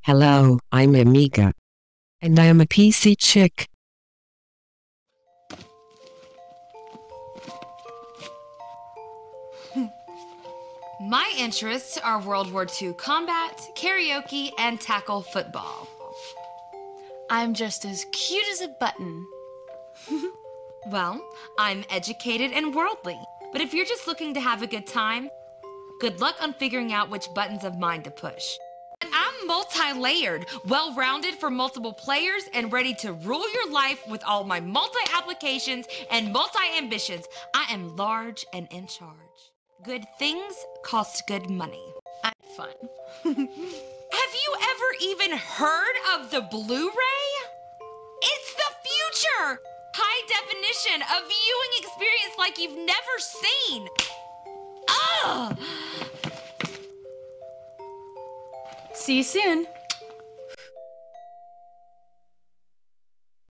Hello, I'm Amiga. And I am a PC chick. My interests are World War II combat, karaoke, and tackle football. I'm just as cute as a button. Well, I'm educated and worldly. But if you're just looking to have a good time, good luck on figuring out which buttons of mine to push. I'm multi-layered, well-rounded for multiple players, and ready to rule your life with all my multi-applications and multi-ambitions. I am large and in charge. Good things cost good money. I'm fun. Have you ever even heard of the Blu-ray? It's the future! High definition, a viewing experience like you've never seen. Ugh! See you soon.